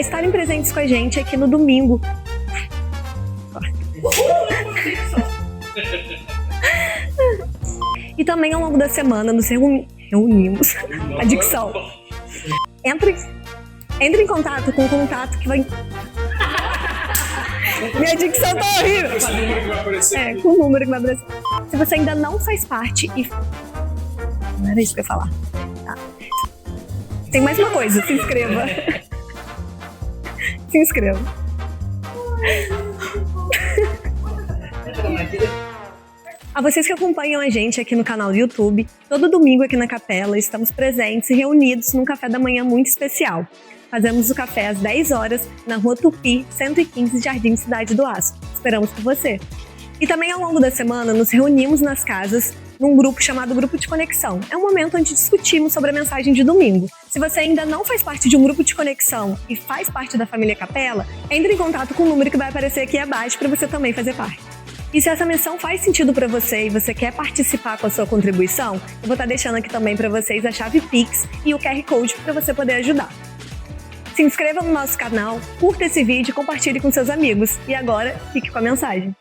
a estarem presentes com a gente aqui no domingo. E também ao longo da semana nos reunimos. A dicção. Entre em contato com o contato que vai... Minha dicção tá horrível. Com o número que vai aparecer. Se você ainda não faz parte e... Não era isso que eu ia falar. Tá. Tem mais uma coisa, se inscreva. Se inscreva. A vocês que acompanham a gente aqui no canal do YouTube, todo domingo aqui na Capela estamos presentes e reunidos num café da manhã muito especial. Fazemos o café às 10 horas na Rua Tupi, 115, Jardim Cidade do Aço. Esperamos por você. E também ao longo da semana nos reunimos nas casas num grupo chamado Grupo de Conexão. É um momento onde discutimos sobre a mensagem de domingo. Se você ainda não faz parte de um grupo de conexão e faz parte da família Capela, entre em contato com o número que vai aparecer aqui abaixo para você também fazer parte. E se essa missão faz sentido para você e você quer participar com a sua contribuição, eu vou estar deixando aqui também para vocês a chave Pix e o QR Code para você poder ajudar. Se inscreva no nosso canal, curta esse vídeo e compartilhe com seus amigos. E agora, fique com a mensagem.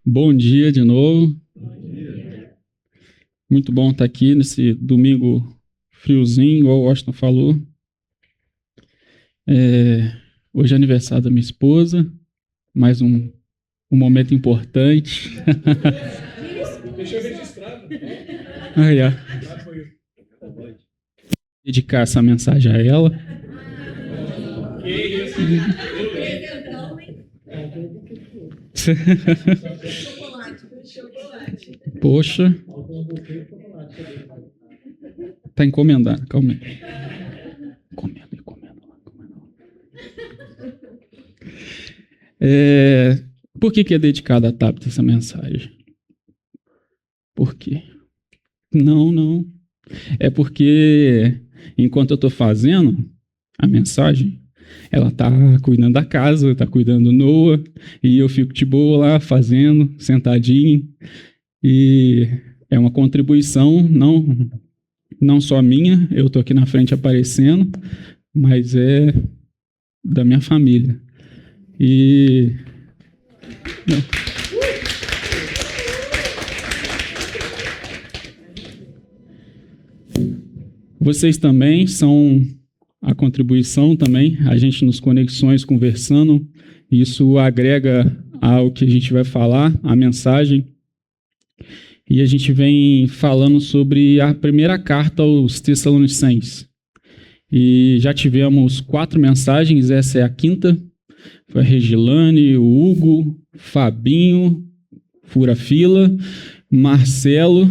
Bom dia de novo. Muito bom estar aqui nesse domingo friozinho, igual o Washington falou. Hoje é aniversário da minha esposa, mais um momento importante. Deixa eu registrar. Dedicar essa mensagem a ela. Poxa. Tá encomendando, calma aí. Encomenda. Por que é dedicada a Tabita essa mensagem? Por quê? Não. É porque enquanto eu estou fazendo a mensagem, ela tá cuidando da casa, tá cuidando do Noah, e eu fico de boa lá fazendo, sentadinho. E é uma contribuição, não só minha, eu tô aqui na frente aparecendo, mas é da minha família. E... Vocês também são a contribuição também, a gente nos conexões conversando, isso agrega ao que a gente vai falar, a mensagem. E a gente vem falando sobre a primeira carta aos Tessalonicenses. E já tivemos 4 mensagens, essa é a 5ª. Foi a Regilane, o Hugo, Fabinho, Fura-Fila, Marcelo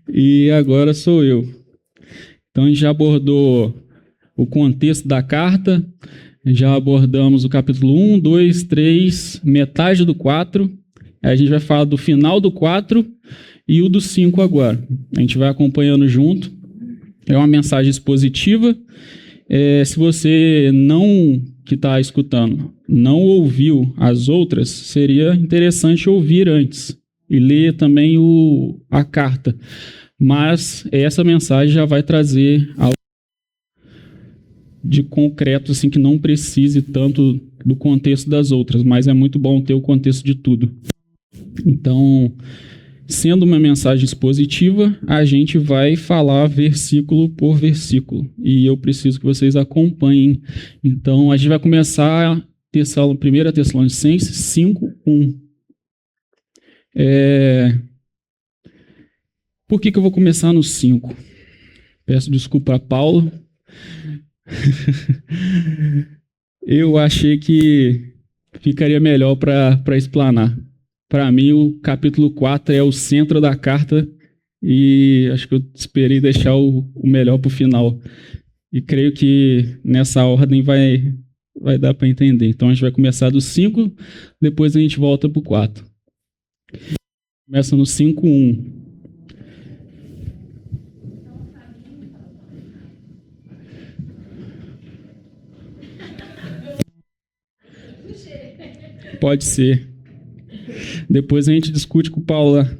e agora sou eu. Então, a gente já abordou o contexto da carta, já abordamos o capítulo 1, 2, 3, metade do 4. Aí a gente vai falar do final do 4 e o do 5 agora. A gente vai acompanhando junto. É uma mensagem expositiva. Se você que está escutando, não ouviu as outras, seria interessante ouvir antes e ler também a carta. Mas essa mensagem já vai trazer algo de concreto, assim, que não precise tanto do contexto das outras, mas é muito bom ter o contexto de tudo. Então, sendo uma mensagem expositiva, a gente vai falar versículo por versículo. E eu preciso que vocês acompanhem. Então, a gente vai começar 1 Tessalonicenses 5:1. Por que eu vou começar no 5? Peço desculpa a Paulo. Eu achei que ficaria melhor para explanar. Para mim, o capítulo 4 é o centro da carta e acho que eu esperei deixar o melhor para o final. E creio que nessa ordem vai dar para entender. Então, a gente vai começar do 5, depois a gente volta para o 4. Começa no 5:1. Pode ser. Depois a gente discute com o Paulo lá.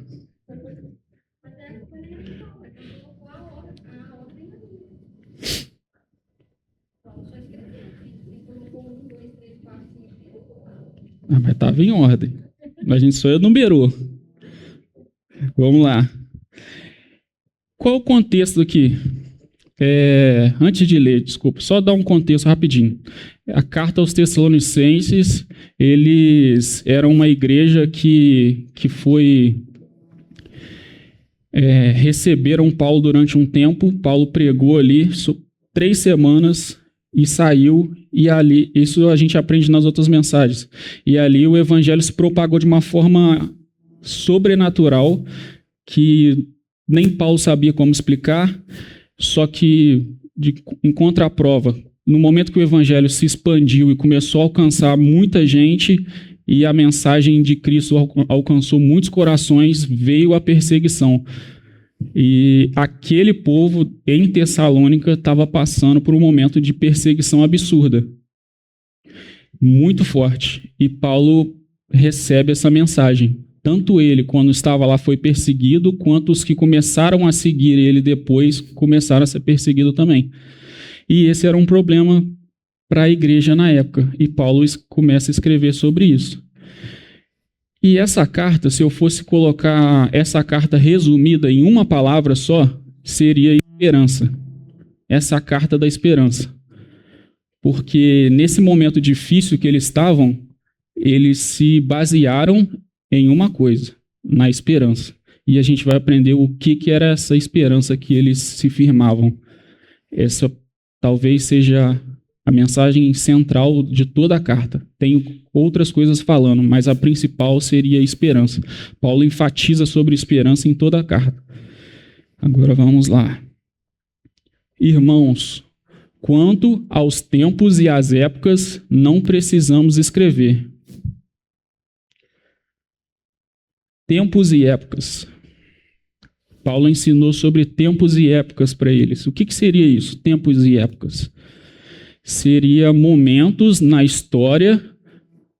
Mas estava em ordem. A gente só enumerou. Vamos lá. Qual o contexto aqui? Antes de ler, desculpa, só dar um contexto rapidinho. A carta aos Tessalonicenses, eles eram uma igreja que foi... receberam Paulo durante um tempo. Paulo pregou ali 3 semanas e saiu, e ali, isso a gente aprende nas outras mensagens, e ali o evangelho se propagou de uma forma sobrenatural, que nem Paulo sabia como explicar, só que, em contraprova, no momento que o evangelho se expandiu e começou a alcançar muita gente, e a mensagem de Cristo alcançou muitos corações, veio a perseguição. E aquele povo em Tessalônica estava passando por um momento de perseguição absurda, muito forte. E Paulo recebe essa mensagem. Tanto ele, quando estava lá, foi perseguido, quanto os que começaram a seguir ele depois começaram a ser perseguidos também. E esse era um problema para a igreja na época. E Paulo começa a escrever sobre isso. E essa carta, se eu fosse colocar essa carta resumida em uma palavra só, seria esperança. Essa é a carta da esperança. Porque nesse momento difícil que eles estavam, eles se basearam em uma coisa, na esperança. E a gente vai aprender o que era essa esperança que eles se firmavam. Essa talvez seja a mensagem central de toda a carta. Tem outras coisas falando, mas a principal seria a esperança. Paulo enfatiza sobre esperança em toda a carta. Agora vamos lá. Irmãos, quanto aos tempos e às épocas, não precisamos escrever. Tempos e épocas. Paulo ensinou sobre tempos e épocas para eles. O que seria isso? Tempos e épocas. Seria momentos na história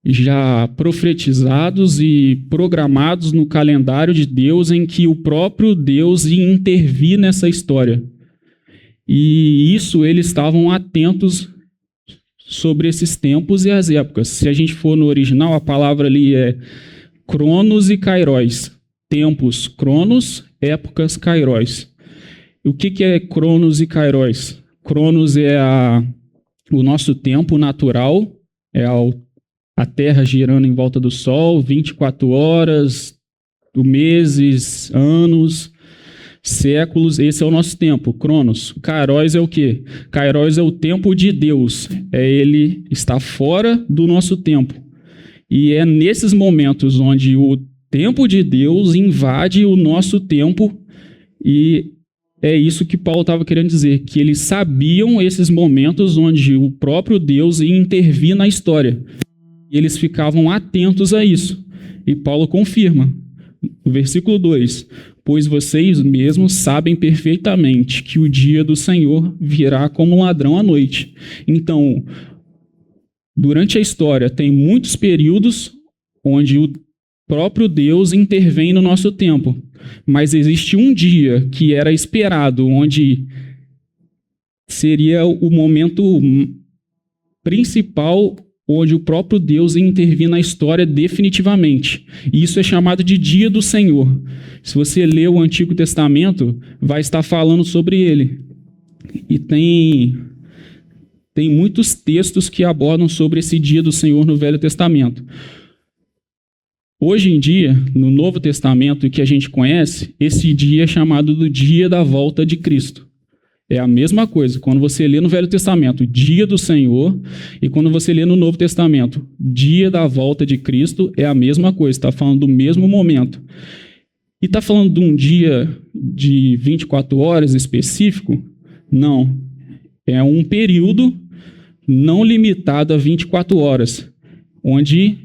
já profetizados e programados no calendário de Deus em que o próprio Deus ia intervir nessa história. E isso eles estavam atentos sobre esses tempos e as épocas. Se a gente for no original, a palavra ali é cronos e kairos. Tempos, cronos, épocas, kairos. O que é cronos e kairos? Cronos é o nosso tempo natural, é a Terra girando em volta do Sol, 24 horas, meses, anos, séculos, esse é o nosso tempo, cronos. Kairos é o quê? Kairos é o tempo de Deus, ele está fora do nosso tempo. E é nesses momentos onde o tempo de Deus invade o nosso tempo, e é isso que Paulo estava querendo dizer, que eles sabiam esses momentos onde o próprio Deus ia intervir na história. E eles ficavam atentos a isso. E Paulo confirma, no versículo 2, pois vocês mesmos sabem perfeitamente que o dia do Senhor virá como um ladrão à noite. Então, durante a história, tem muitos períodos onde o próprio Deus intervém no nosso tempo. Mas existe um dia que era esperado, onde seria o momento principal, onde o próprio Deus ia intervir na história definitivamente. E isso é chamado de Dia do Senhor. Se você ler o Antigo Testamento, vai estar falando sobre ele. E tem muitos textos que abordam sobre esse Dia do Senhor no Velho Testamento. Hoje em dia, no Novo Testamento, que a gente conhece, esse dia é chamado do dia da volta de Cristo. É a mesma coisa. Quando você lê no Velho Testamento, dia do Senhor, e quando você lê no Novo Testamento, dia da volta de Cristo, é a mesma coisa. Está falando do mesmo momento. E está falando de um dia de 24 horas específico? Não. É um período não limitado a 24 horas, onde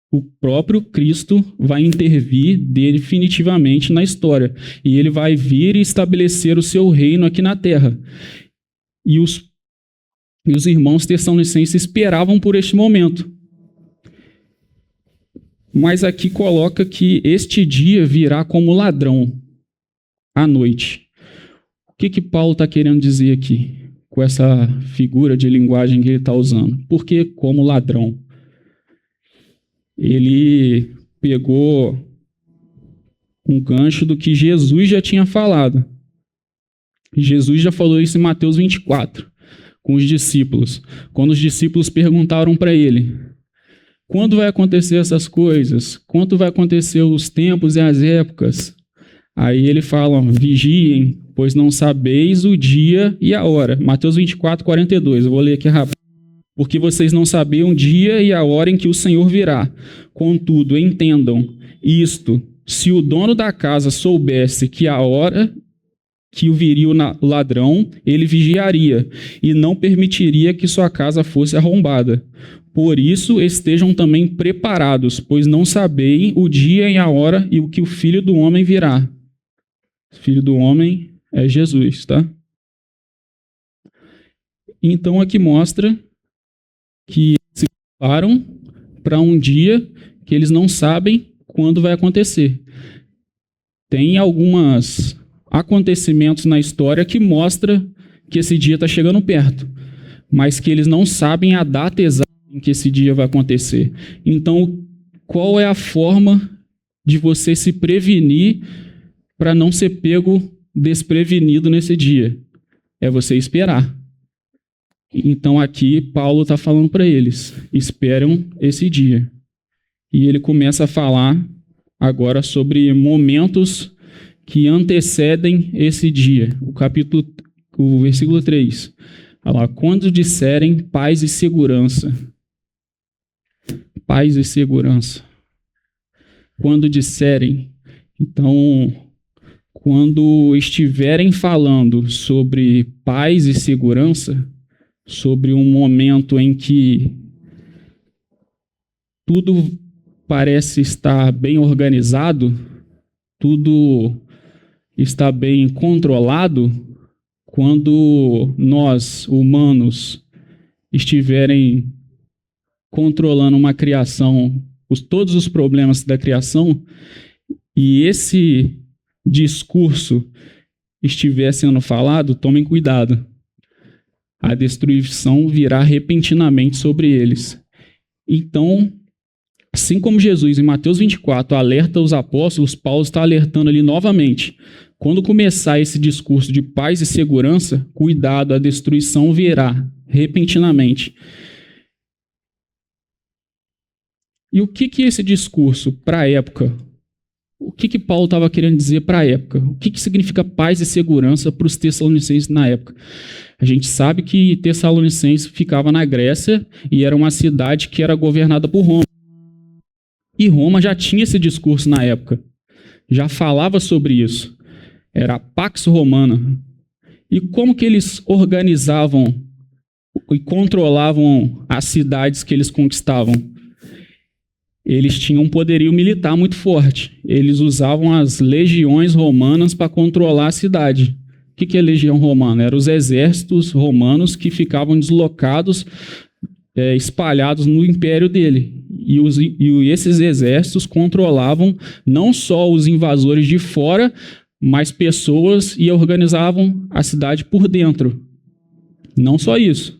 o próprio Cristo vai intervir definitivamente na história. E ele vai vir e estabelecer o seu reino aqui na terra. E os irmãos tessalonicenses esperavam por este momento. Mas aqui coloca que este dia virá como ladrão à noite. O que Paulo está querendo dizer aqui com essa figura de linguagem que ele está usando? Por que como ladrão? ele pegou um gancho do que Jesus já tinha falado. Jesus já falou isso em Mateus 24, com os discípulos. Quando os discípulos perguntaram para ele: quando vai acontecer essas coisas? Quando vai acontecer os tempos e as épocas? Aí ele fala: vigiem, pois não sabeis o dia e a hora. Mateus 24, 42. Eu vou ler aqui rápido. Porque vocês não sabem o dia e a hora em que o Senhor virá. Contudo, entendam isto: se o dono da casa soubesse que a hora que o viria o ladrão, ele vigiaria e não permitiria que sua casa fosse arrombada. Por isso, estejam também preparados, pois não sabeis o dia e a hora e o que o Filho do Homem virá. O Filho do Homem é Jesus, tá? Então, aqui mostra que se preparam para um dia que eles não sabem quando vai acontecer. Tem alguns acontecimentos na história que mostram que esse dia está chegando perto, mas que eles não sabem a data exata em que esse dia vai acontecer. Então, qual é a forma de você se prevenir para não ser pego desprevenido nesse dia? É você esperar. Então, aqui, Paulo está falando para eles: esperam esse dia. E ele começa a falar agora sobre momentos que antecedem esse dia. O versículo 3. Olha lá: quando disserem paz e segurança. Paz e segurança. Quando disserem. Então, quando estiverem falando sobre paz e segurança, sobre um momento em que tudo parece estar bem organizado, tudo está bem controlado, quando nós, humanos, estiverem controlando uma criação, todos os problemas da criação, e esse discurso estiver sendo falado, tomem cuidado. A destruição virá repentinamente sobre eles. Então, assim como Jesus, em Mateus 24, alerta os apóstolos, Paulo está alertando ali novamente. Quando começar esse discurso de paz e segurança, cuidado, a destruição virá repentinamente. E o que esse discurso, para a época, o que Paulo estava querendo dizer para a época? O que significa paz e segurança para os tessalonicenses na época? A gente sabe que Tessalonicenses ficava na Grécia e era uma cidade que era governada por Roma. E Roma já tinha esse discurso na época. Já falava sobre isso. Era a Pax Romana. E como que eles organizavam e controlavam as cidades que eles conquistavam? Eles tinham um poderio militar muito forte. Eles usavam as legiões romanas para controlar a cidade. O que é legião romana? Eram os exércitos romanos que ficavam deslocados, espalhados no império dele. E esses exércitos controlavam não só os invasores de fora, mas pessoas, e organizavam a cidade por dentro. Não só isso.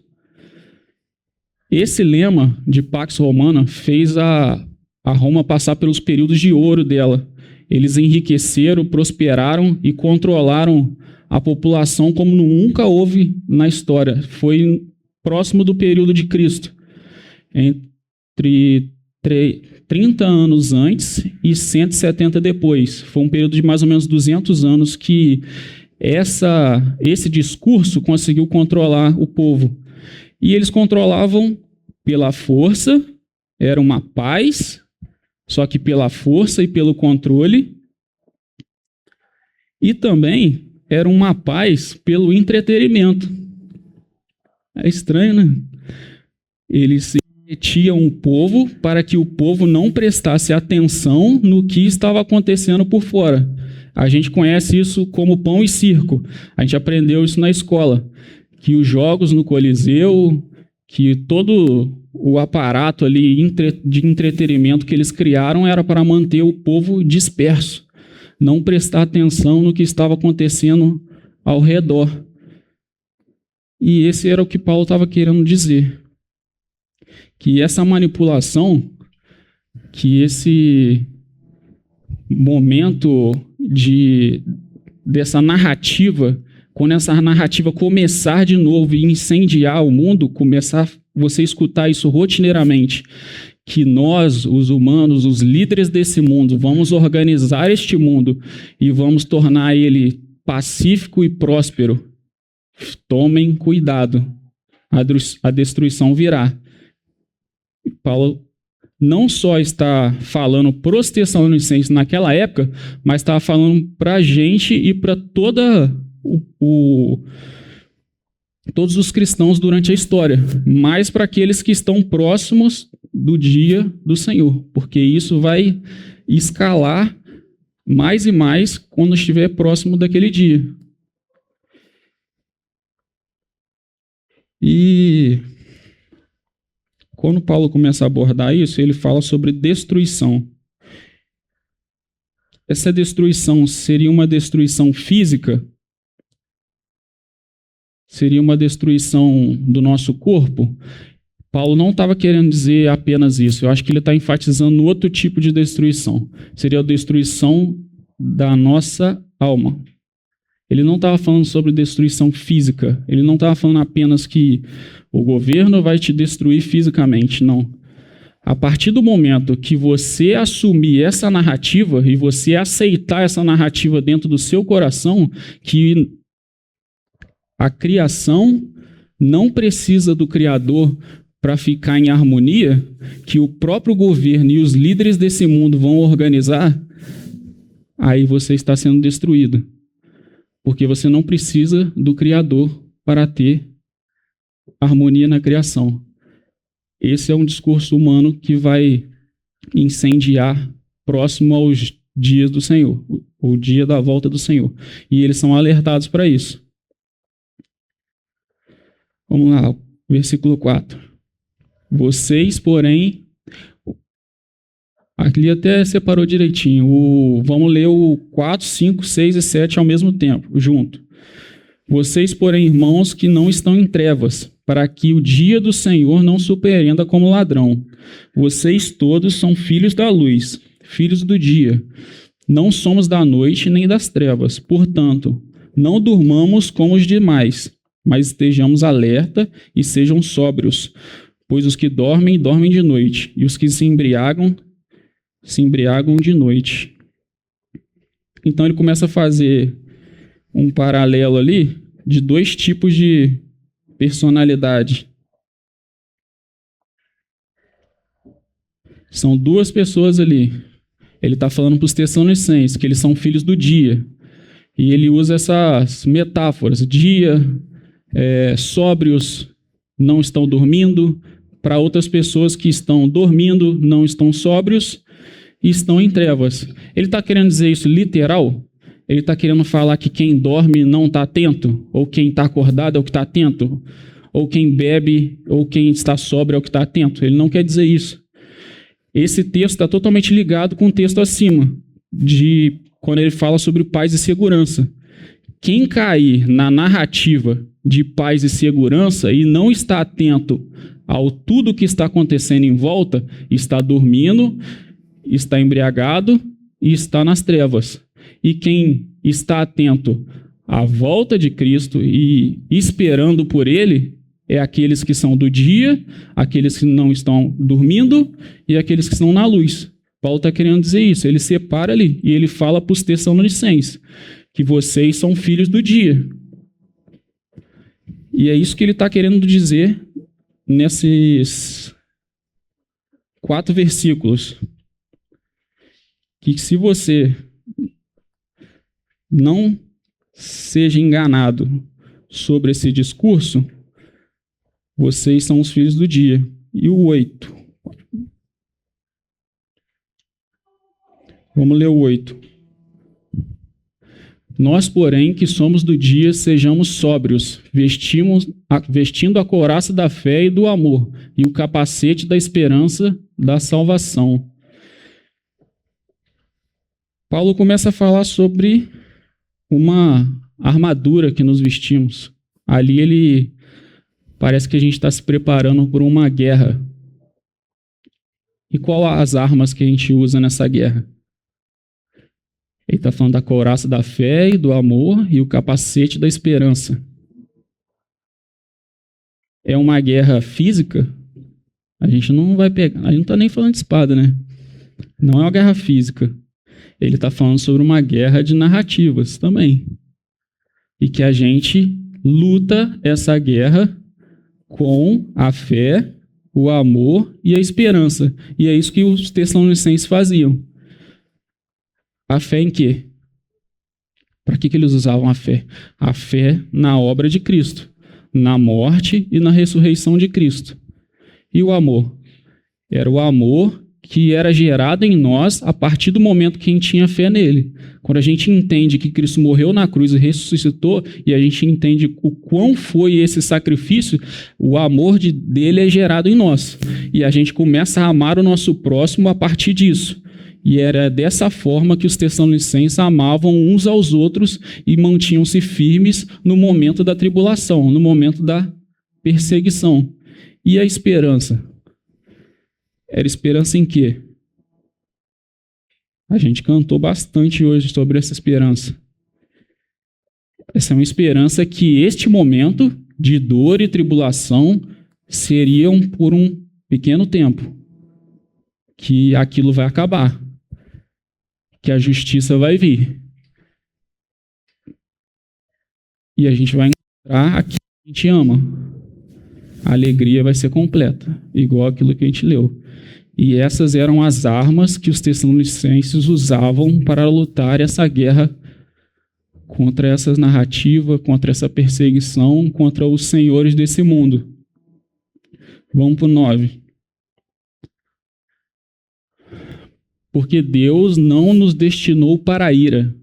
Esse lema de Pax Romana fez a Roma passar pelos períodos de ouro dela. Eles enriqueceram, prosperaram e controlaram a população como nunca houve na história. Foi próximo do período de Cristo. Entre 30 anos antes e 170 depois. Foi um período de mais ou menos 200 anos que esse discurso conseguiu controlar o povo. E eles controlavam pela força, era uma paz, só que pela força e pelo controle. E também era uma paz pelo entretenimento. É estranho, né? Eles metiam o povo para que o povo não prestasse atenção no que estava acontecendo por fora. A gente conhece isso como pão e circo. A gente aprendeu isso na escola. Que os jogos no Coliseu, que todo o aparato ali de entretenimento que eles criaram era para manter o povo disperso, não prestar atenção no que estava acontecendo ao redor. E esse era o que Paulo estava querendo dizer. Que essa manipulação que esse momento dessa narrativa, quando essa narrativa começar de novo e incendiar o mundo, começar você escutar isso rotineiramente, que nós, os humanos, os líderes desse mundo, vamos organizar este mundo e vamos tornar ele pacífico e próspero. Tomem cuidado, a destruição virá. Paulo não só está falando para os Tessalonicenses naquela época, mas está falando para a gente e para todos os cristãos durante a história, mais para aqueles que estão próximos do dia do Senhor, porque isso vai escalar mais e mais quando estiver próximo daquele dia. E quando Paulo começa a abordar isso, ele fala sobre destruição. Essa destruição seria uma destruição física? Seria uma destruição do nosso corpo? Paulo não estava querendo dizer apenas isso. Eu acho que ele está enfatizando outro tipo de destruição. Seria a destruição da nossa alma. Ele não estava falando sobre destruição física. Ele não estava falando apenas que o governo vai te destruir fisicamente. Não. A partir do momento que você assumir essa narrativa e você aceitar essa narrativa dentro do seu coração, que a criação não precisa do Criador para ficar em harmonia, que o próprio governo e os líderes desse mundo vão organizar, aí você está sendo destruído. Porque você não precisa do Criador para ter harmonia na criação. Esse é um discurso humano que vai incendiar próximo aos dias do Senhor, o dia da volta do Senhor. E eles são alertados para isso. Vamos lá, versículo 4. Vocês, porém... Ali até separou direitinho. Vamos ler o 4, 5, 6 e 7 ao mesmo tempo, junto. Vocês, porém, irmãos, que não estão em trevas, para que o dia do Senhor não surpreenda como ladrão. Vocês todos são filhos da luz, filhos do dia. Não somos da noite nem das trevas. Portanto, não durmamos como os demais, mas estejamos alerta e sejam sóbrios. Pois os que dormem, dormem de noite, e os que se embriagam de noite. Então ele começa a fazer um paralelo ali de dois tipos de personalidade. São duas pessoas ali. Ele está falando para os Tessalonicenses que eles são filhos do dia. E ele usa essas metáforas. Dia, sóbrios, não estão dormindo. Para outras pessoas que estão dormindo, não estão sóbrios e estão em trevas. Ele está querendo dizer isso literal? Ele está querendo falar que quem dorme não está atento? Ou quem está acordado é o que está atento? Ou quem bebe ou quem está sóbrio é o que está atento? Ele não quer dizer isso. Esse texto está totalmente ligado com o texto acima, quando ele fala sobre paz e segurança. Quem cair na narrativa de paz e segurança e não está atento ao tudo que está acontecendo em volta, está dormindo, está embriagado e está nas trevas. E quem está atento à volta de Cristo e esperando por Ele é aqueles que são do dia, aqueles que não estão dormindo e aqueles que estão na luz. Paulo está querendo dizer isso. Ele separa ali e ele fala para os Tessalonicenses que vocês são filhos do dia. E é isso que ele está querendo dizer nesses 4 versículos. Que se você não seja enganado sobre esse discurso, vocês são os filhos do dia. E o 8. Vamos ler o 8. Nós, porém, que somos do dia, sejamos sóbrios, vestindo a couraça da fé e do amor, e o capacete da esperança da salvação. Paulo começa a falar sobre uma armadura que nos vestimos. Ali ele parece que a gente está se preparando por uma guerra. E qual as armas que a gente usa nessa guerra? Ele está falando da couraça da fé e do amor e o capacete da esperança. É uma guerra física? A gente não vai pegar. A gente não está nem falando de espada, né? Não é uma guerra física. Ele está falando sobre uma guerra de narrativas também. E que a gente luta essa guerra com a fé, o amor e a esperança. E é isso que os Tessalonicenses faziam. A fé em quê? Para que eles usavam a fé? A fé na obra de Cristo, na morte e na ressurreição de Cristo. E o amor? Era o amor que era gerado em nós a partir do momento que a gente tinha fé nele. Quando a gente entende que Cristo morreu na cruz e ressuscitou, e a gente entende o quão foi esse sacrifício, o amor dele é gerado em nós. E a gente começa a amar o nosso próximo a partir disso. E era dessa forma que os Tessalonicenses amavam uns aos outros e mantinham-se firmes no momento da tribulação, no momento da perseguição. E a esperança? Era esperança em quê? A gente cantou bastante hoje sobre essa esperança. Essa é uma esperança que este momento de dor e tribulação seriam por um pequeno tempo. Que aquilo vai acabar. Que a justiça vai vir. E a gente vai encontrar aquilo que a gente ama. A alegria vai ser completa, igual aquilo que a gente leu. E essas eram as armas que os Tessalonicenses usavam para lutar essa guerra contra essas narrativas, contra essa perseguição, contra os senhores desse mundo. Vamos para o 9. Porque Deus não nos destinou para a ira.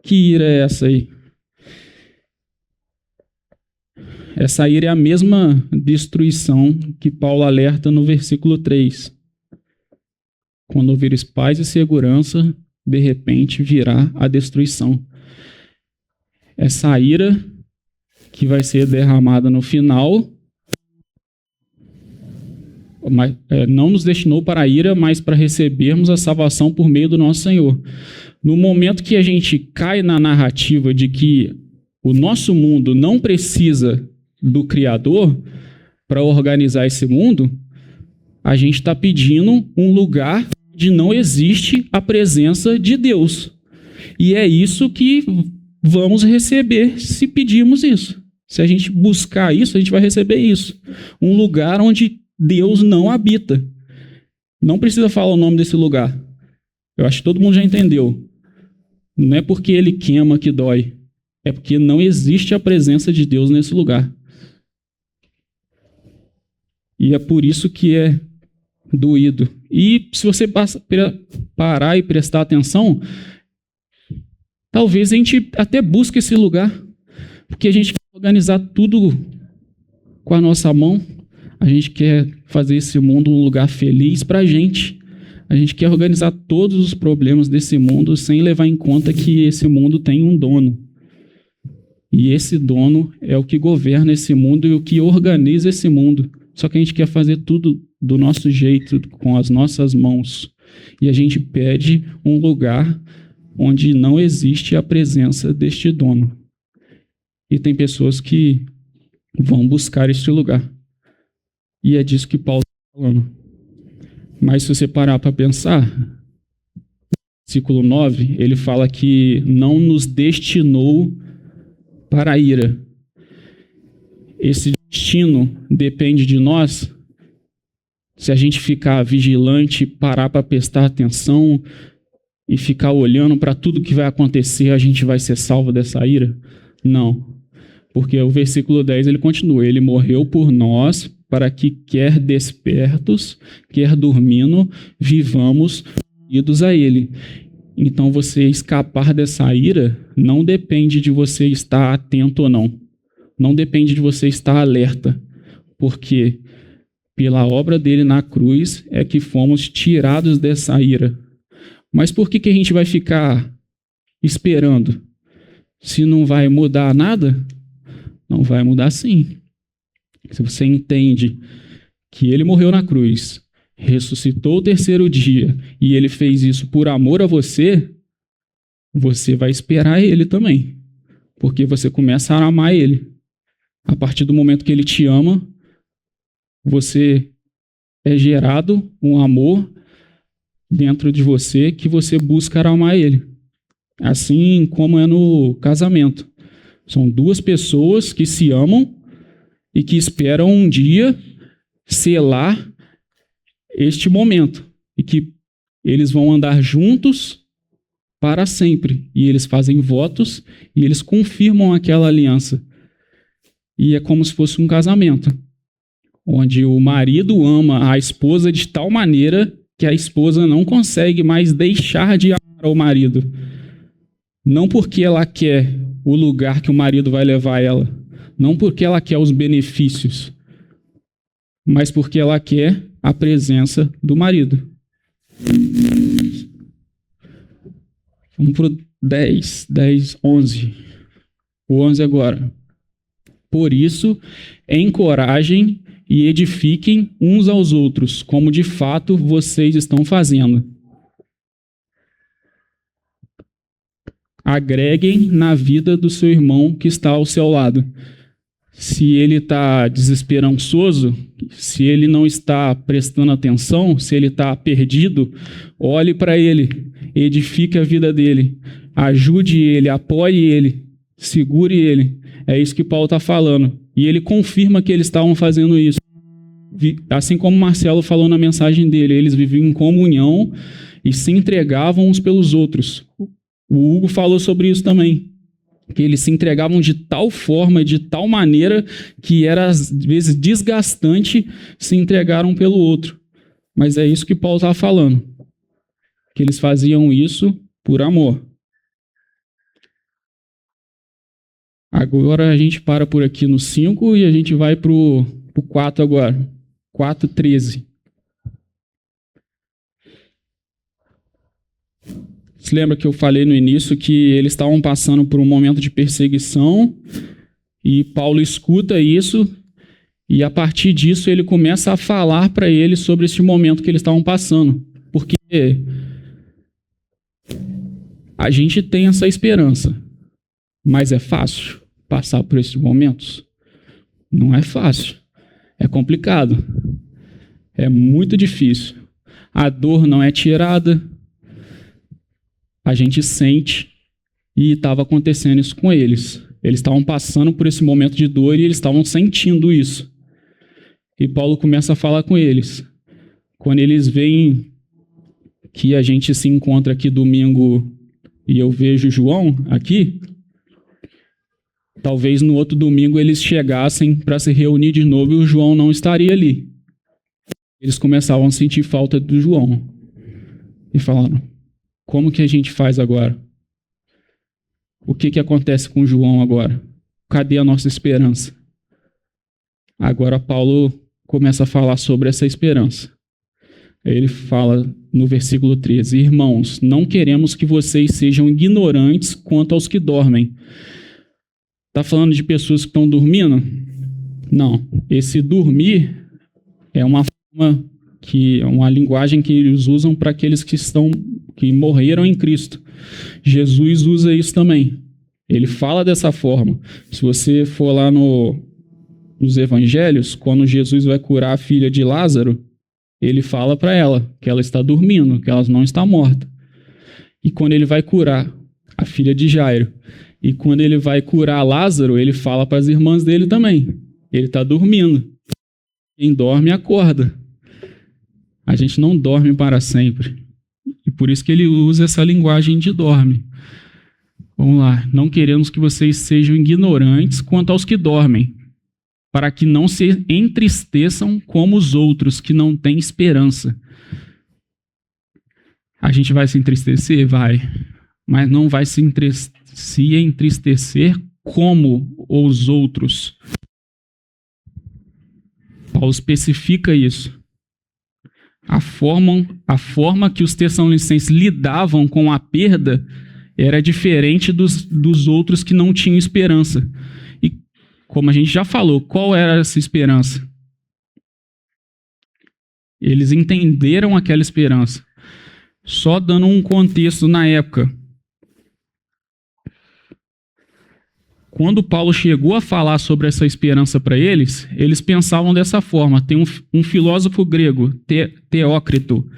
Que ira é essa aí? Essa ira é a mesma destruição que Paulo alerta no versículo 3. Quando ouvires paz e segurança, de repente virá a destruição. Essa ira que vai ser derramada no final, não nos destinou para a ira, mas para recebermos a salvação por meio do nosso Senhor. No momento que a gente cai na narrativa de que o nosso mundo não precisa do Criador para organizar esse mundo, a gente está pedindo um lugar onde não existe a presença de Deus. E é isso que vamos receber se pedirmos isso. Se a gente buscar isso, a gente vai receber isso. Um lugar onde Deus não habita. Não precisa falar o nome desse lugar. Eu acho que todo mundo já entendeu. Não é porque ele queima que dói. É porque não existe a presença de Deus nesse lugar. E é por isso que é doído. E se você parar e prestar atenção, talvez a gente até busque esse lugar, porque a gente quer organizar tudo com a nossa mão, a gente quer fazer esse mundo um lugar feliz para a gente quer organizar todos os problemas desse mundo sem levar em conta que esse mundo tem um dono. E esse dono é o que governa esse mundo e o que organiza esse mundo. Só que a gente quer fazer tudo do nosso jeito, com as nossas mãos. E a gente pede um lugar onde não existe a presença deste dono. E tem pessoas que vão buscar este lugar. E é disso que Paulo está falando. Mas se você parar para pensar, versículo 9, ele fala que não nos destinou para a ira. Esse destino depende de nós. Se a gente ficar vigilante, parar para prestar atenção e ficar olhando para tudo que vai acontecer, a gente vai ser salvo dessa ira? Não. Porque o versículo 10 ele continua. Ele morreu por nós para que, quer despertos, quer dormindo, vivamos unidos a ele. Então, você escapar dessa ira não depende de você estar atento ou não. Não depende de você estar alerta. Porque pela obra dele na cruz é que fomos tirados dessa ira. Mas por que a gente vai ficar esperando? Se não vai mudar nada, não vai mudar sim. Se você entende que ele morreu na cruz, ressuscitou o terceiro dia e ele fez isso por amor a você, você vai esperar ele também, porque você começa a amar ele. A partir do momento que ele te ama, você é gerado um amor dentro de você que você busca amar ele. Assim como é no casamento. São duas pessoas que se amam e que esperam um dia selar este momento. E que eles vão andar juntos para sempre. E eles fazem votos e eles confirmam aquela aliança. E é como se fosse um casamento, onde o marido ama a esposa de tal maneira que a esposa não consegue mais deixar de amar o marido. Não porque ela quer o lugar que o marido vai levar ela, não porque ela quer os benefícios, mas porque ela quer a presença do marido. Vamos para o 10, 11. O 11 agora. Por isso, encorajem e edifiquem uns aos outros, como de fato vocês estão fazendo. Agreguem na vida do seu irmão que está ao seu lado. Se ele está desesperançoso, se ele não está prestando atenção, se ele está perdido, olhe para ele, edifique a vida dele, ajude ele, apoie ele, segure ele. É isso que Paulo está falando. E ele confirma que eles estavam fazendo isso. Assim como Marcelo falou na mensagem dele, eles viviam em comunhão e se entregavam uns pelos outros. O Hugo falou sobre isso também, que eles se entregavam de tal forma, de tal maneira, que era às vezes desgastante se entregar um pelo outro. Mas é isso que Paulo estava falando, que eles faziam isso por amor. Agora a gente para por aqui no 5 e a gente vai para o 4 agora. 4:13. Você lembra que eu falei no início que eles estavam passando por um momento de perseguição e Paulo escuta isso e a partir disso ele começa a falar para eles sobre esse momento que eles estavam passando. Porque a gente tem essa esperança, mas é fácil passar por esses momentos? Não é fácil. É complicado. É muito difícil. A dor não é tirada. A gente sente e estava acontecendo isso com eles. Eles estavam passando por esse momento de dor e eles estavam sentindo isso. E Paulo começa a falar com eles. Quando eles veem que a gente se encontra aqui domingo e eu vejo João aqui, talvez no outro domingo eles chegassem para se reunir de novo e o João não estaria ali. Eles começavam a sentir falta do João. E falaram, como que a gente faz agora? O que acontece com o João agora? Cadê a nossa esperança? Agora Paulo começa a falar sobre essa esperança. Ele fala no versículo 13, irmãos, não queremos que vocês sejam ignorantes quanto aos que dormem. Está falando de pessoas que estão dormindo? Não. Esse dormir é uma forma uma linguagem que eles usam para aqueles que morreram em Cristo. Jesus usa isso também. Ele fala dessa forma. Se você for lá nos evangelhos, quando Jesus vai curar a filha de Lázaro, ele fala para ela que ela está dormindo, que ela não está morta. E quando ele vai curar a filha de Jairo, e quando ele vai curar Lázaro, ele fala para as irmãs dele também. Ele está dormindo. Quem dorme, acorda. A gente não dorme para sempre. E por isso que ele usa essa linguagem de dorme. Vamos lá. Não queremos que vocês sejam ignorantes quanto aos que dormem, para que não se entristeçam como os outros que não têm esperança. A gente vai se entristecer? Vai. Mas não vai se entristecer como os outros. Paulo especifica isso. A forma que os tessalonicenses lidavam com a perda era diferente dos outros que não tinham esperança. E, como a gente já falou, qual era essa esperança? Eles entenderam aquela esperança. Só dando um contexto na época. Quando Paulo chegou a falar sobre essa esperança para eles, eles pensavam dessa forma. Tem um filósofo grego, Teócrito.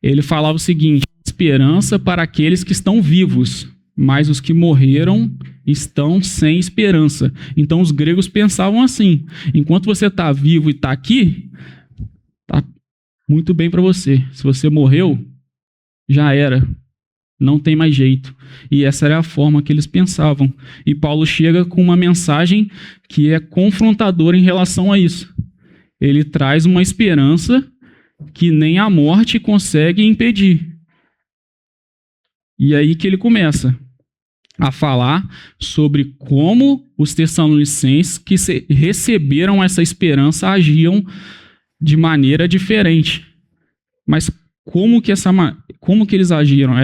Ele falava o seguinte: esperança para aqueles que estão vivos, mas os que morreram estão sem esperança. Então os gregos pensavam assim: enquanto você está vivo e está aqui, tá muito bem para você. Se você morreu, já era. Não tem mais jeito. E essa era a forma que eles pensavam. E Paulo chega com uma mensagem que é confrontadora em relação a isso. Ele traz uma esperança que nem a morte consegue impedir. E aí que ele começa a falar sobre como os tessalonicenses que receberam essa esperança agiam de maneira diferente. Mas como que eles agiram?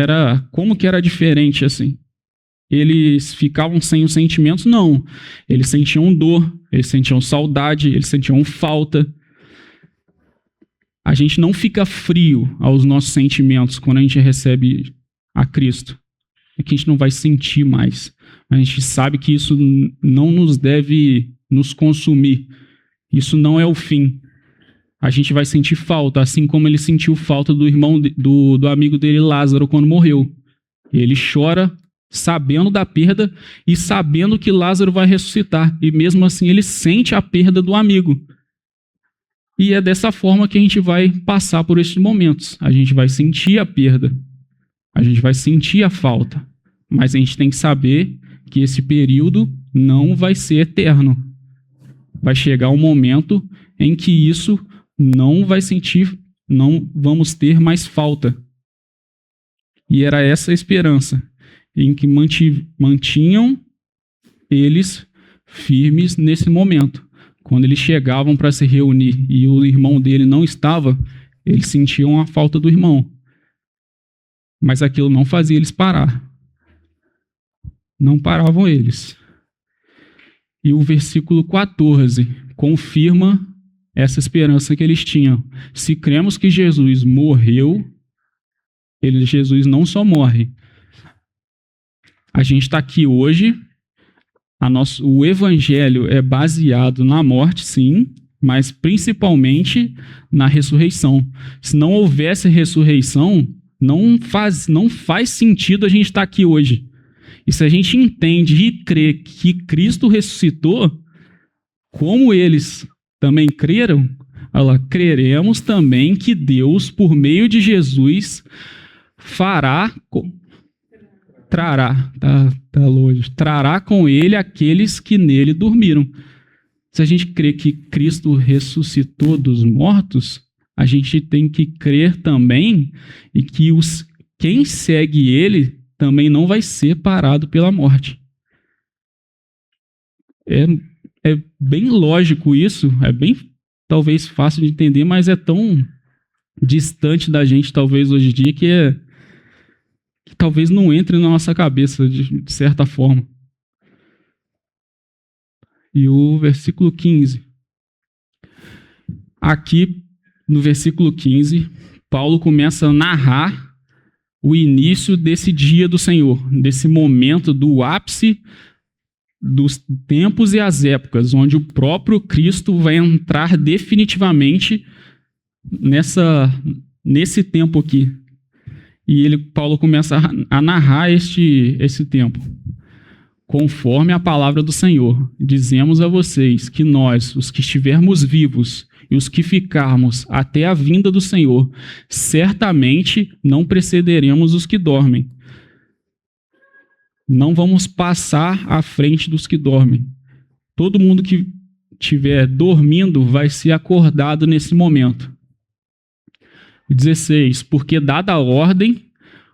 Como que era diferente assim? Eles ficavam sem os sentimentos? Não. Eles sentiam dor, eles sentiam saudade, eles sentiam falta. A gente não fica frio aos nossos sentimentos quando a gente recebe a Cristo. É que a gente não vai sentir mais. A gente sabe que isso não nos deve nos consumir. Isso não é o fim. A gente vai sentir falta, assim como ele sentiu falta do irmão, do amigo dele, Lázaro, quando morreu. Ele chora sabendo da perda e sabendo que Lázaro vai ressuscitar. E mesmo assim ele sente a perda do amigo. E é dessa forma que a gente vai passar por esses momentos. A gente vai sentir a perda. A gente vai sentir a falta. Mas a gente tem que saber que esse período não vai ser eterno. Vai chegar um momento em que isso não vai sentir, não vamos ter mais falta. E era essa a esperança, em que mantinham eles firmes nesse momento. Quando eles chegavam para se reunir e o irmão dele não estava, eles sentiam a falta do irmão. Mas aquilo não fazia eles parar. Não paravam eles. E o versículo 14 confirma essa esperança que eles tinham. Se cremos que Jesus morreu, Jesus não só morre. A gente está aqui hoje, o evangelho é baseado na morte, sim, mas principalmente na ressurreição. Se não houvesse ressurreição, não faz sentido a gente estar aqui hoje. E se a gente entende e crê que Cristo ressuscitou, como eles também creram, creremos também que Deus, por meio de Jesus, trará com ele aqueles que nele dormiram. Se a gente crê que Cristo ressuscitou dos mortos, a gente tem que crer também e que quem segue ele também não vai ser parado pela morte. É bem lógico isso, é bem, talvez, fácil de entender, mas é tão distante da gente, talvez, hoje em dia, que talvez não entre na nossa cabeça, de certa forma. E o versículo 15. Aqui, no versículo 15, Paulo começa a narrar o início desse dia do Senhor, desse momento do ápice dos tempos e as épocas, onde o próprio Cristo vai entrar definitivamente nesse tempo aqui. E Paulo começa a narrar esse tempo. Conforme a palavra do Senhor, dizemos a vocês que nós, os que estivermos vivos e os que ficarmos até a vinda do Senhor, certamente não precederemos os que dormem. Não vamos passar à frente dos que dormem. Todo mundo que estiver dormindo vai ser acordado nesse momento. 16. Porque dada a ordem,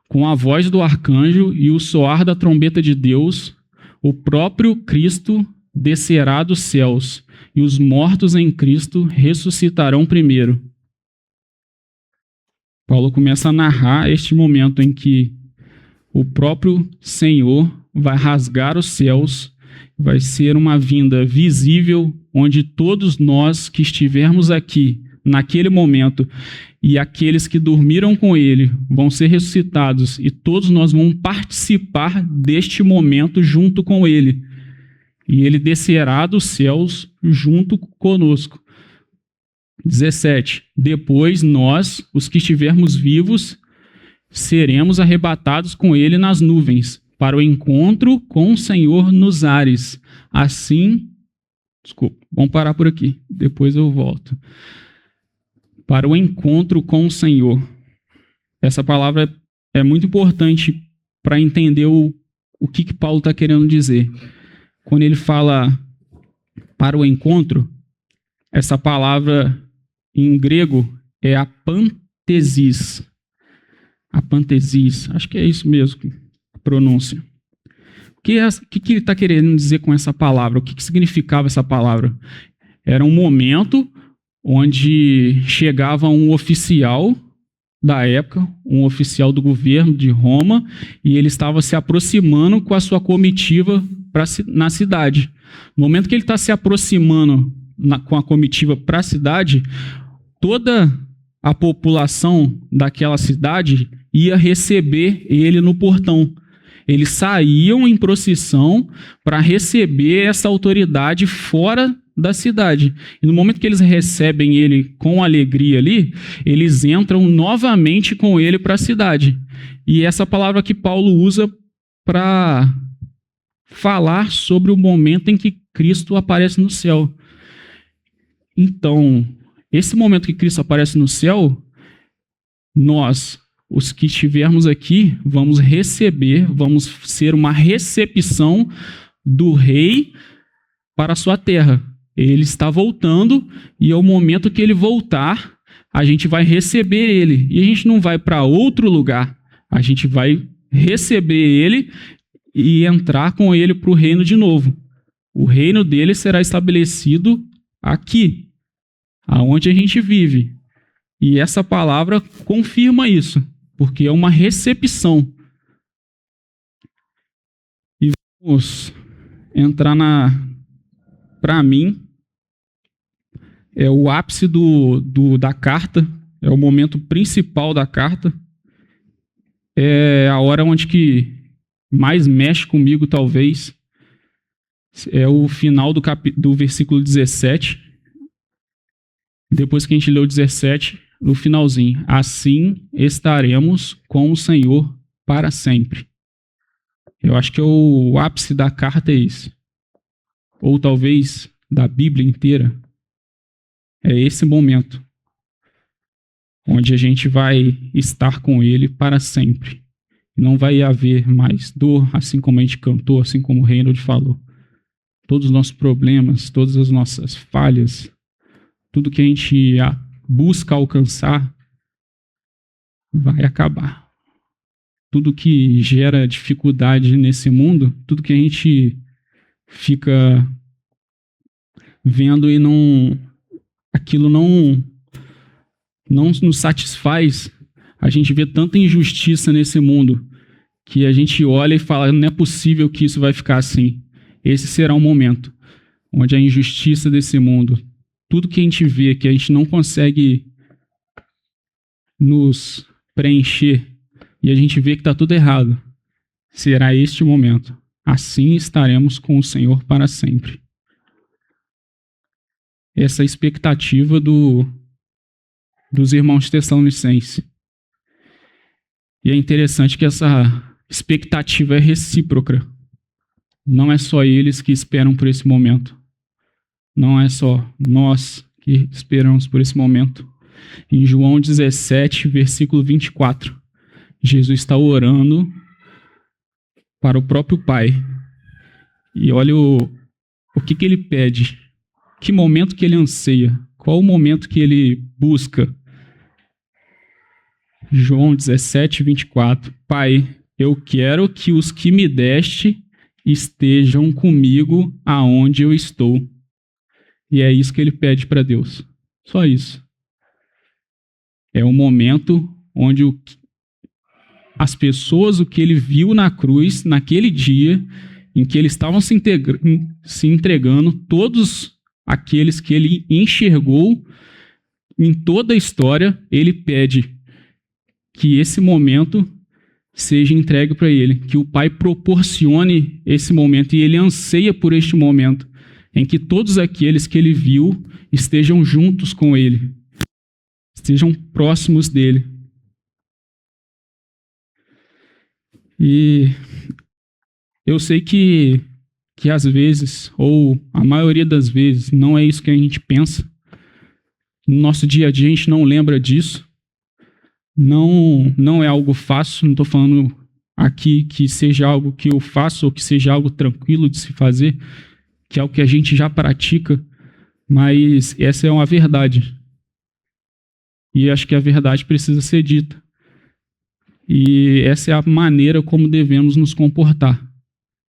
com a voz do arcanjo e o soar da trombeta de Deus, o próprio Cristo descerá dos céus, e os mortos em Cristo ressuscitarão primeiro. Paulo começa a narrar este momento em que o próprio Senhor vai rasgar os céus, vai ser uma vinda visível, onde todos nós que estivermos aqui naquele momento, e aqueles que dormiram com ele vão ser ressuscitados, e todos nós vamos participar deste momento junto com ele. E ele descerá dos céus junto conosco. 17. Depois nós, os que estivermos vivos, seremos arrebatados com ele nas nuvens, para o encontro com o Senhor nos ares. Assim, desculpa, vamos parar por aqui, depois eu volto. Para o encontro com o Senhor. Essa palavra é muito importante para entender o que Paulo está querendo dizer. Quando ele fala para o encontro, essa palavra em grego é apantesis. Apantesis, acho que é isso mesmo, a pronúncia. O que ele está querendo dizer com essa palavra? O que significava essa palavra? Era um momento onde chegava um oficial da época, um oficial do governo de Roma, e ele estava se aproximando com a sua comitiva na cidade. No momento que ele está se aproximando com a comitiva para a cidade, toda a população daquela cidade ia receber ele no portão. Eles saíam em procissão para receber essa autoridade fora da cidade. E no momento que eles recebem ele com alegria ali, eles entram novamente com ele para a cidade. E essa palavra que Paulo usa para falar sobre o momento em que Cristo aparece no céu. Então, esse momento que Cristo aparece no céu, nós, os que estivermos aqui, vamos ser uma recepção do rei para a sua terra. Ele está voltando e ao momento que ele voltar, a gente vai receber ele. E a gente não vai para outro lugar, a gente vai receber ele e entrar com ele para o reino de novo. O reino dele será estabelecido aqui, aonde a gente vive. E essa palavra confirma isso, porque é uma recepção. E vamos entrar para mim, é o ápice da carta, é o momento principal da carta, é a hora onde que mais mexe comigo, talvez, é o final do versículo 17. Depois que a gente leu o 17, no finalzinho, assim estaremos com o Senhor para sempre. Eu acho que o ápice da carta é esse. Ou talvez da Bíblia inteira. É esse momento onde a gente vai estar com ele para sempre. Não vai haver mais dor, assim como a gente cantou, assim como o Reinhold falou. Todos os nossos problemas, todas as nossas falhas, tudo que a gente busca alcançar, vai acabar. Tudo que gera dificuldade nesse mundo, tudo que a gente fica vendo e aquilo não nos satisfaz, a gente vê tanta injustiça nesse mundo, que a gente olha e fala, não é possível que isso vai ficar assim. Esse será um momento onde a injustiça desse mundo, tudo que a gente vê, que a gente não consegue nos preencher, e a gente vê que está tudo errado, será este momento. Assim estaremos com o Senhor para sempre. Essa expectativa dos irmãos tessalonicenses. E é interessante que essa expectativa é recíproca. Não é só eles que esperam por esse momento. Não é só nós que esperamos por esse momento. Em João 17, versículo 24, Jesus está orando para o próprio Pai. E olha o que ele pede. Que momento que ele anseia. Qual o momento que ele busca? João 17, 24. Pai, eu quero que os que me deste estejam comigo aonde eu estou. E é isso que ele pede para Deus. Só isso. É um momento onde as pessoas, o que ele viu na cruz, naquele dia, em que eles estavam se entregando, todos aqueles que ele enxergou, em toda a história, ele pede que esse momento seja entregue para ele, que o Pai proporcione esse momento, e ele anseia por este momento, em que todos aqueles que ele viu estejam juntos com ele, estejam próximos dele. E eu sei que às vezes, ou a maioria das vezes, não é isso que a gente pensa. No nosso dia a dia a gente não lembra disso. Não é algo fácil, não estou falando aqui que seja algo que eu faço ou que seja algo tranquilo de se fazer, que é o que a gente já pratica, mas essa é uma verdade. E acho que a verdade precisa ser dita. E essa é a maneira como devemos nos comportar.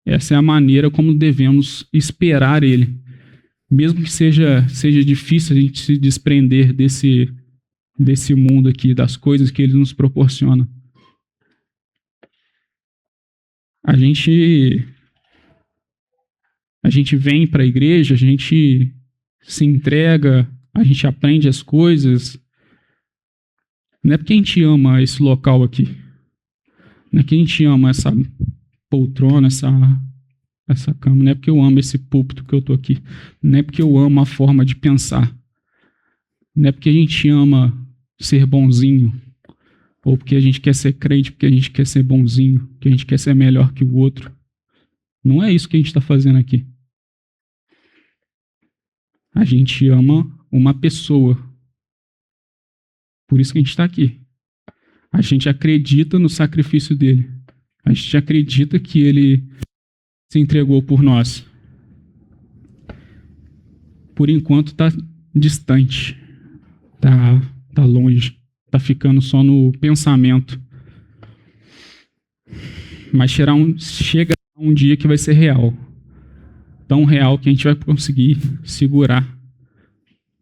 Essa é a maneira como devemos esperar Ele. Mesmo que seja difícil a gente se desprender desse mundo aqui, das coisas que Ele nos proporciona. A gente vem para a igreja, a gente se entrega, a gente aprende as coisas. Não é porque a gente ama esse local aqui. Não é porque a gente ama essa poltrona, essa cama. Não é porque eu amo esse púlpito que eu estou aqui. Não é porque eu amo a forma de pensar. Não é porque a gente ama ser bonzinho. Ou porque a gente quer ser crente, porque a gente quer ser bonzinho, porque a gente quer ser melhor que o outro. Não é isso que a gente está fazendo aqui. A gente ama uma pessoa. Por isso que a gente está aqui. A gente acredita no sacrifício dele. A gente acredita que ele se entregou por nós. Por enquanto está distante. Está longe. Está ficando só no pensamento. Mas chega um dia que vai ser real. Tão real que a gente vai conseguir segurar,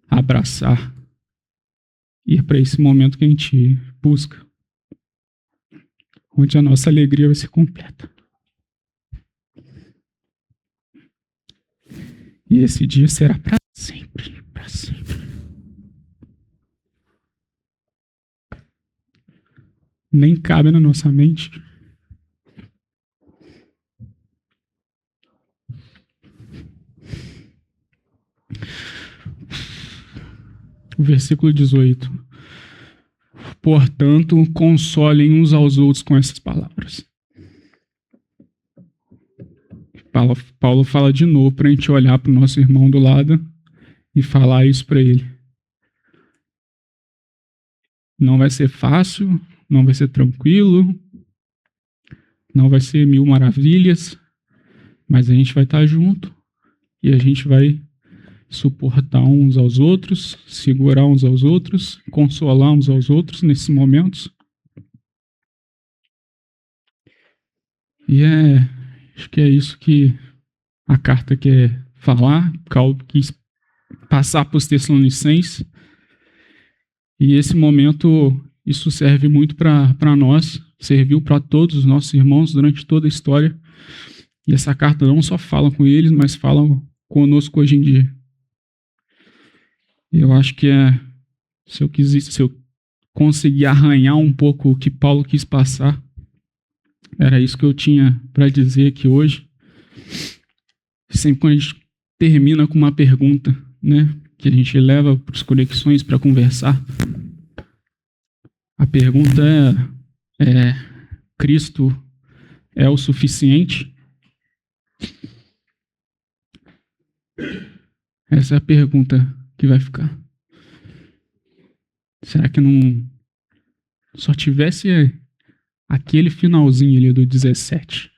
abraçar, ir para esse momento que a gente busca, onde a nossa alegria vai ser completa. E esse dia será para sempre, para sempre. Nem cabe na nossa mente. O versículo 18. Portanto, consolem uns aos outros com essas palavras. Paulo fala de novo para a gente olhar para o nosso irmão do lado e falar isso para ele. Não vai ser fácil, não vai ser tranquilo, não vai ser mil maravilhas, mas a gente vai estar junto e a gente vai suportar uns aos outros, segurar uns aos outros, consolar uns aos outros nesses momentos. E acho que é isso que a carta quer falar, Paulo quis passar para os Tessalonicenses. E esse momento, isso serve muito para nós, serviu para todos os nossos irmãos durante toda a história. E essa carta não só fala com eles, mas fala conosco hoje em dia. Eu acho que se eu conseguir arranhar um pouco o que Paulo quis passar, era isso que eu tinha para dizer aqui hoje. Sempre quando a gente termina com uma pergunta, né, que a gente leva para as conexões para conversar, a pergunta é: Cristo é o suficiente? Essa é a pergunta que vai ficar. Será que não só tivesse aquele finalzinho ali do 17?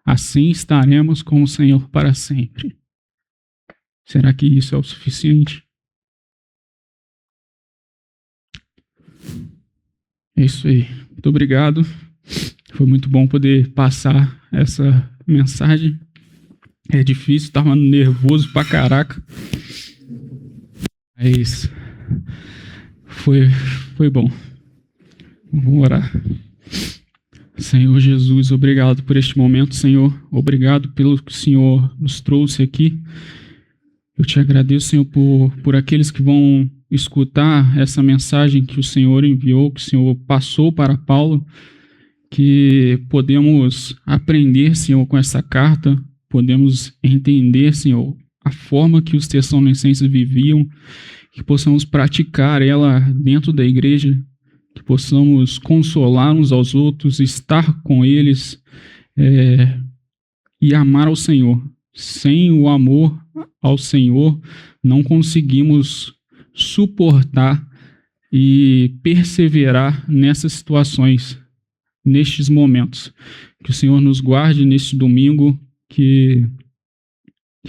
Assim estaremos com o Senhor para sempre. Será que isso é o suficiente? É isso aí. Muito obrigado. Foi muito bom poder passar essa mensagem. É difícil, estava nervoso pra caraca. É isso. Foi bom. Vamos orar. Senhor Jesus, obrigado por este momento, Senhor. Obrigado pelo que o Senhor nos trouxe aqui. Eu te agradeço, Senhor, por aqueles que vão escutar essa mensagem que o Senhor enviou, que o Senhor passou para Paulo, que podemos aprender, Senhor, com essa carta, podemos entender, Senhor, a forma que os tessalonicenses viviam, que possamos praticar ela dentro da igreja, que possamos consolar uns aos outros, estar com eles e amar ao Senhor. Sem o amor ao Senhor, não conseguimos suportar e perseverar nessas situações, nestes momentos. Que o Senhor nos guarde neste domingo, que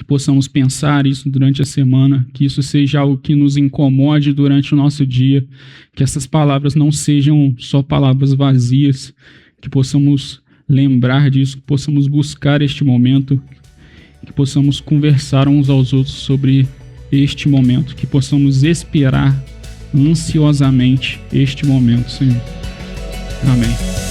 possamos pensar isso durante a semana, que isso seja algo que nos incomode durante o nosso dia, que essas palavras não sejam só palavras vazias, que possamos lembrar disso, que possamos buscar este momento, que possamos conversar uns aos outros sobre este momento, que possamos esperar ansiosamente este momento, Senhor. Amém.